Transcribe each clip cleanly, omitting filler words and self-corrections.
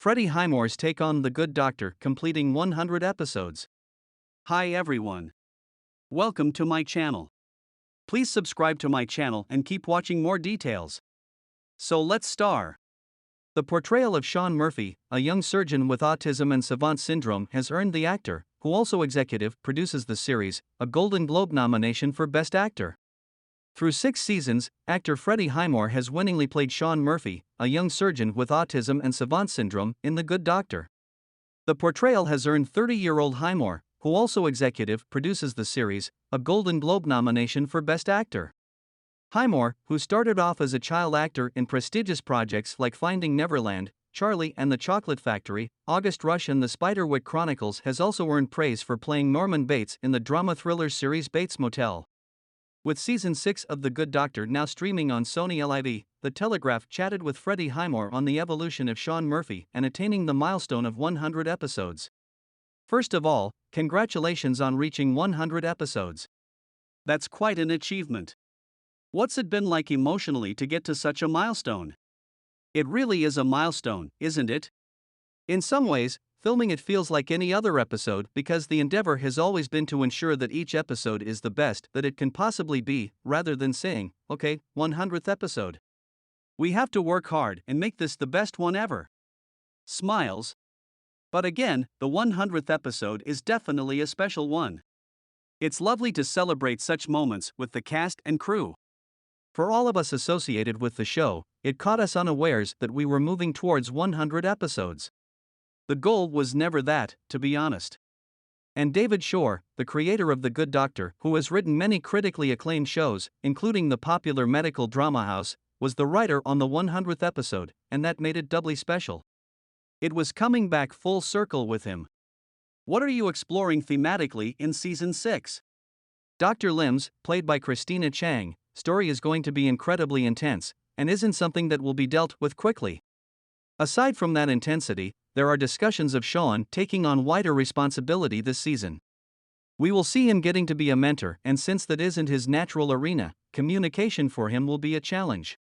Freddie Highmore's take on The Good Doctor, completing 100 episodes. Hi everyone. Welcome to my channel. Please subscribe to my channel and keep watching more details. So let's start. The portrayal of Sean Murphy, a young surgeon with autism and savant syndrome, has earned the actor, who also executive produces the series, a Golden Globe nomination for Best Actor. Through 6 seasons, actor Freddie Highmore has winningly played Sean Murphy, a young surgeon with autism and savant syndrome, in The Good Doctor. The portrayal has earned 30-year-old Highmore, who also executive produces the series, a Golden Globe nomination for Best Actor. Highmore, who started off as a child actor in prestigious projects like Finding Neverland, Charlie and the Chocolate Factory, August Rush and the Spiderwick Chronicles, has also earned praise for playing Norman Bates in the drama-thriller series Bates Motel. With Season 6 of The Good Doctor now streaming on Sony LIV, The Telegraph chatted with Freddie Highmore on the evolution of Sean Murphy and attaining the milestone of 100 episodes. First of all, congratulations on reaching 100 episodes. That's quite an achievement. What's it been like emotionally to get to such a milestone? It really is a milestone, isn't it? In some ways, filming it feels like any other episode because the endeavor has always been to ensure that each episode is the best that it can possibly be, rather than saying, okay, 100th episode. We have to work hard and make this the best one ever. Smiles. But again, the 100th episode is definitely a special one. It's lovely to celebrate such moments with the cast and crew. For all of us associated with the show, it caught us unawares that we were moving towards 100 episodes. The goal was never that, to be honest. And David Shore, the creator of The Good Doctor, who has written many critically acclaimed shows, including the popular medical drama House, was the writer on the 100th episode, and that made it doubly special. It was coming back full circle with him. What are you exploring thematically in Season 6? Dr. Lim's, played by Christina Chang, story is going to be incredibly intense, and isn't something that will be dealt with quickly. Aside from that intensity, there are discussions of Sean taking on wider responsibility this season. We will see him getting to be a mentor, and since that isn't his natural arena, communication for him will be a challenge.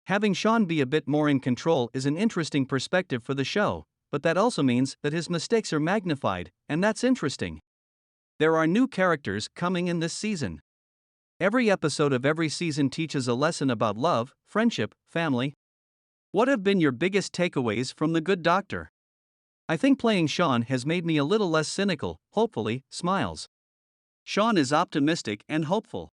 Having Sean be a bit more in control is an interesting perspective for the show, but that also means that his mistakes are magnified, and that's interesting. There are new characters coming in this season. Every episode of every season teaches a lesson about love, friendship, family. What have been your biggest takeaways from The Good Doctor? I think playing Sean has made me a little less cynical, hopefully, smiles. Sean is optimistic and hopeful.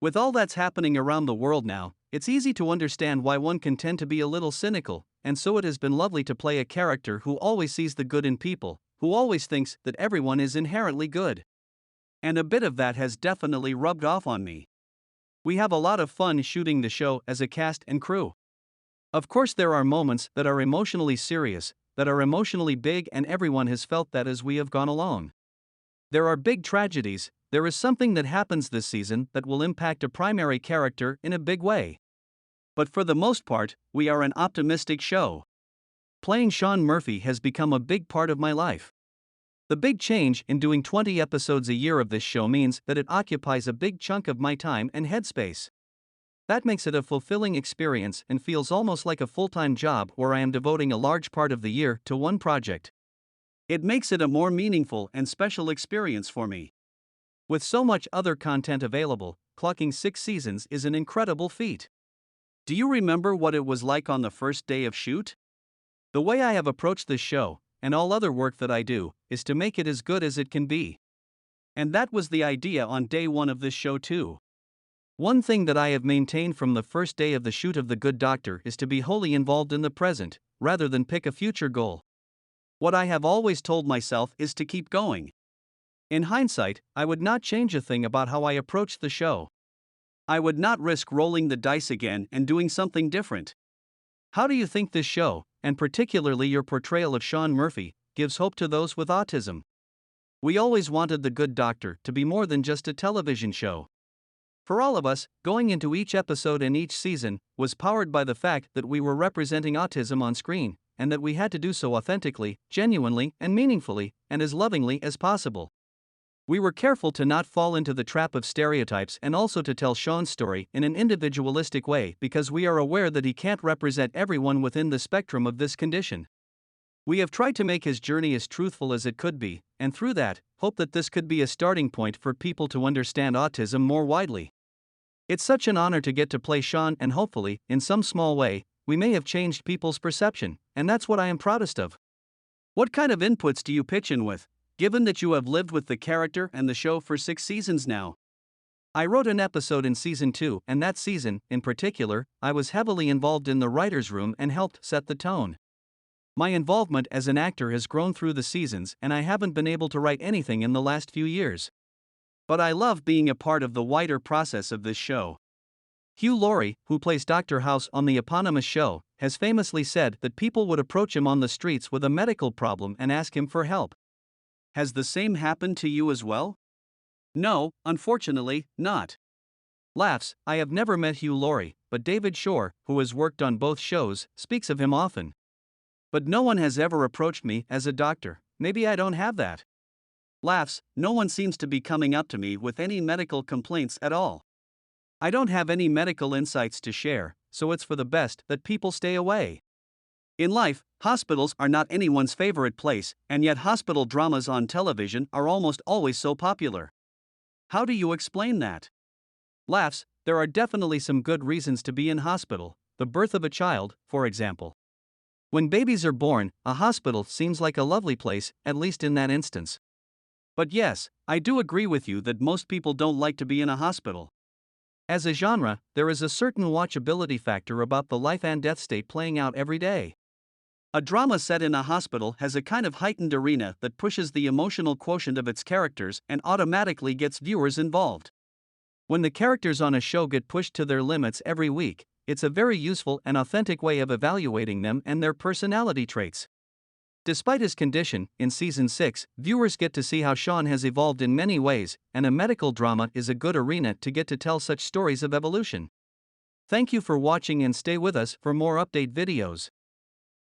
With all that's happening around the world now, it's easy to understand why one can tend to be a little cynical, and so it has been lovely to play a character who always sees the good in people, who always thinks that everyone is inherently good. And a bit of that has definitely rubbed off on me. We have a lot of fun shooting the show as a cast and crew. Of course, there are moments that are emotionally serious, that are emotionally big, and everyone has felt that as we have gone along. There are big tragedies. There is something that happens this season that will impact a primary character in a big way. But for the most part, we are an optimistic show. Playing Sean Murphy has become a big part of my life. The big change in doing 20 episodes a year of this show means that it occupies a big chunk of my time and headspace. That makes it a fulfilling experience and feels almost like a full-time job where I am devoting a large part of the year to one project. It makes it a more meaningful and special experience for me. With so much other content available, clocking 6 seasons is an incredible feat. Do you remember what it was like on the first day of shoot? The way I have approached this show, and all other work that I do, is to make it as good as it can be. And that was the idea on day 1 of this show too. One thing that I have maintained from the first day of the shoot of The Good Doctor is to be wholly involved in the present, rather than pick a future goal. What I have always told myself is to keep going. In hindsight, I would not change a thing about how I approached the show. I would not risk rolling the dice again and doing something different. How do you think this show, and particularly your portrayal of Sean Murphy, gives hope to those with autism? We always wanted The Good Doctor to be more than just a television show. For all of us, going into each episode and each season was powered by the fact that we were representing autism on screen, and that we had to do so authentically, genuinely, and meaningfully, and as lovingly as possible. We were careful to not fall into the trap of stereotypes and also to tell Sean's story in an individualistic way because we are aware that he can't represent everyone within the spectrum of this condition. We have tried to make his journey as truthful as it could be, and through that, hope that this could be a starting point for people to understand autism more widely. It's such an honor to get to play Sean, and hopefully, in some small way, we may have changed people's perception, and that's what I am proudest of. What kind of inputs do you pitch in with, given that you have lived with the character and the show for 6 seasons now? I wrote an episode in season 2, and that season, in particular, I was heavily involved in the writer's room and helped set the tone. My involvement as an actor has grown through the seasons, and I haven't been able to write anything in the last few years. But I love being a part of the wider process of this show. Hugh Laurie, who plays Dr. House on the eponymous show, has famously said that people would approach him on the streets with a medical problem and ask him for help. Has the same happened to you as well? No, unfortunately, not. Laughs. I have never met Hugh Laurie, but David Shore, who has worked on both shows, speaks of him often. But no one has ever approached me as a doctor. Maybe I don't have that. Laughs. No one seems to be coming up to me with any medical complaints at all. I don't have any medical insights to share, so it's for the best that people stay away. In life, hospitals are not anyone's favorite place, and yet hospital dramas on television are almost always so popular. How do you explain that? Laughs. There are definitely some good reasons to be in hospital, the birth of a child, for example. When babies are born, a hospital seems like a lovely place, at least in that instance. But yes, I do agree with you that most people don't like to be in a hospital. As a genre, there is a certain watchability factor about the life and death state playing out every day. A drama set in a hospital has a kind of heightened arena that pushes the emotional quotient of its characters and automatically gets viewers involved. When the characters on a show get pushed to their limits every week, it's a very useful and authentic way of evaluating them and their personality traits. Despite his condition, in season 6, viewers get to see how Sean has evolved in many ways, and a medical drama is a good arena to get to tell such stories of evolution. Thank you for watching and stay with us for more update videos.